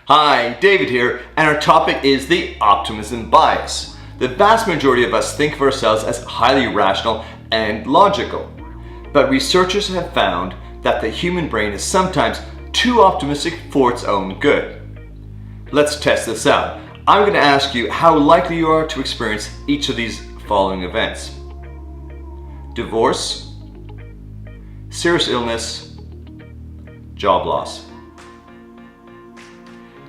Hi, David here, and our topic is the optimism bias. The vast majority of us think of ourselves as highly rational and logical, but researchers have found that the human brain is sometimes too optimistic for its own good. Let's test this out. I'm going to ask you how likely you are to experience each of these following events: divorce, serious illness, job loss.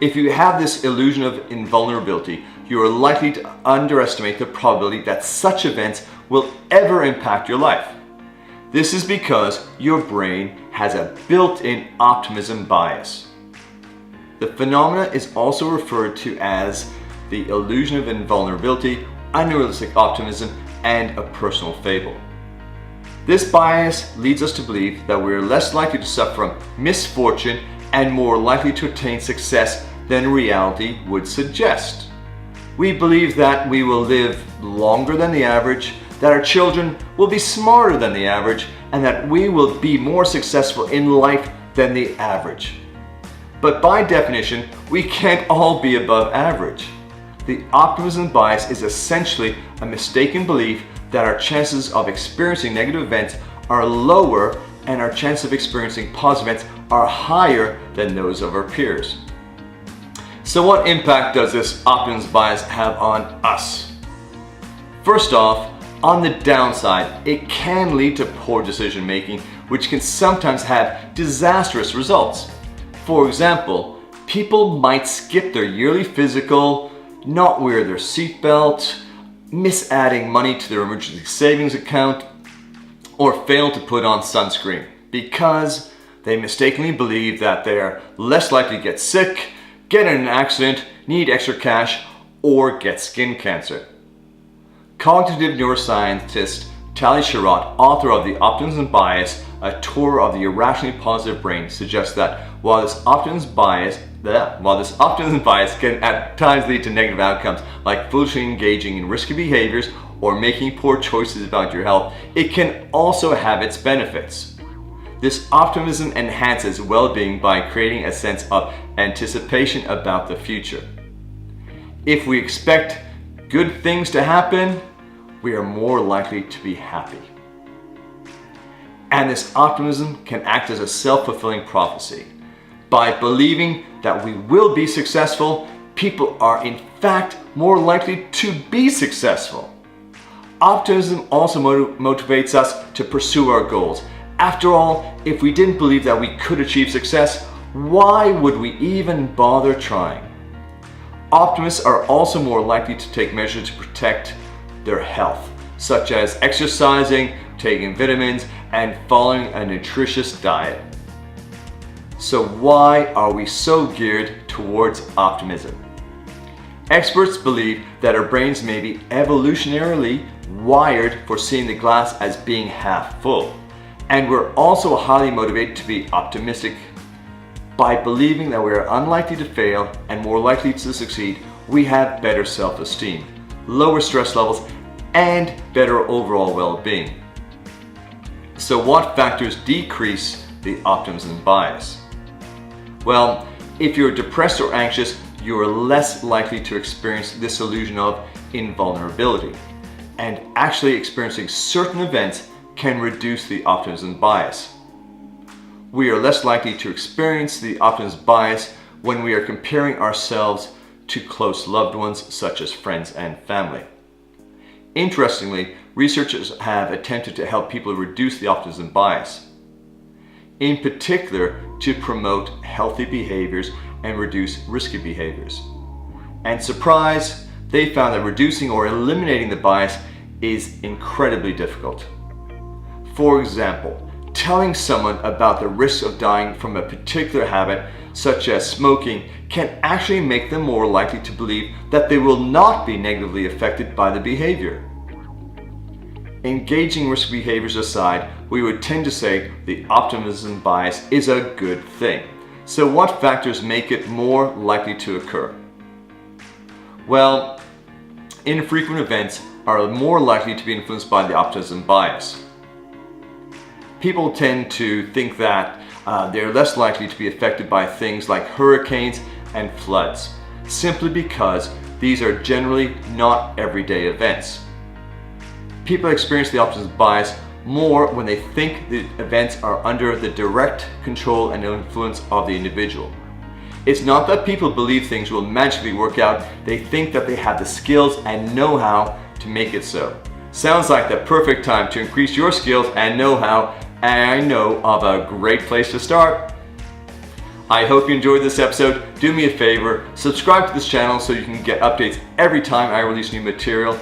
If you have this illusion of invulnerability, you are likely to underestimate the probability that such events will ever impact your life. This is because your brain has a built-in optimism bias. The phenomena is also referred to as the illusion of invulnerability, unrealistic optimism, and a personal fable. This bias leads us to believe that we are less likely to suffer from misfortune and more likely to attain success than reality would suggest. We believe that we will live longer than the average, that our children will be smarter than the average, and that we will be more successful in life than the average. But by definition, we can't all be above average. The optimism bias is essentially a mistaken belief that our chances of experiencing negative events are lower and our chances of experiencing positive events are higher than those of our peers. So what impact does this optimism bias have on us? First off, on the downside, it can lead to poor decision making, which can sometimes have disastrous results. For example, people might skip their yearly physical, not wear their seatbelt, miss adding money to their emergency savings account, or fail to put on sunscreen because they mistakenly believe that they are less likely to get sick, get in an accident, need extra cash, or get skin cancer. Cognitive neuroscientist Tali Sharot, author of The Optimism Bias, a tour of the irrationally positive brain, suggests that while this optimism bias can at times lead to negative outcomes like foolishly engaging in risky behaviors or making poor choices about your health, it can also have its benefits. This optimism enhances well-being by creating a sense of anticipation about the future. If we expect good things to happen, we are more likely to be happy. And this optimism can act as a self-fulfilling prophecy. By believing that we will be successful, people are in fact more likely to be successful. Optimism also motivates us to pursue our goals. After all, if we didn't believe that we could achieve success, why would we even bother trying? Optimists are also more likely to take measures to protect their health, such as exercising, taking vitamins, and following a nutritious diet. So why are we so geared towards optimism? Experts believe that our brains may be evolutionarily wired for seeing the glass as being half full. And we're also highly motivated to be optimistic. By believing that we are unlikely to fail and more likely to succeed, we have better self-esteem, lower stress levels, and better overall well-being. So what factors decrease the optimism bias? Well, if you're depressed or anxious, you are less likely to experience this illusion of invulnerability. And actually experiencing certain events can reduce the optimism bias. We are less likely to experience the optimism bias when we are comparing ourselves to close loved ones such as friends and family. Interestingly, researchers have attempted to help people reduce the optimism bias, in particular to promote healthy behaviors and reduce risky behaviors. And surprise, they found that reducing or eliminating the bias is incredibly difficult. For example, telling someone about the risk of dying from a particular habit, such as smoking, can actually make them more likely to believe that they will not be negatively affected by the behavior. Engaging risk behaviors aside, we would tend to say the optimism bias is a good thing. So what factors make it more likely to occur? Well, infrequent events are more likely to be influenced by the optimism bias. People tend to think that they're less likely to be affected by things like hurricanes and floods, simply because these are generally not everyday events. People experience the optimism bias more when they think the events are under the direct control and influence of the individual. It's not that people believe things will magically work out, they think that they have the skills and know-how to make it so. Sounds like the perfect time to increase your skills and know-how, and I know of a great place to start. I hope you enjoyed this episode. Do me a favor, subscribe to this channel so you can get updates every time I release new material.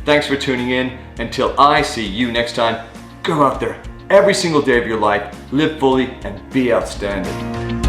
Thanks for tuning in. Until I see you next time, go out there every single day of your life, live fully, and be outstanding.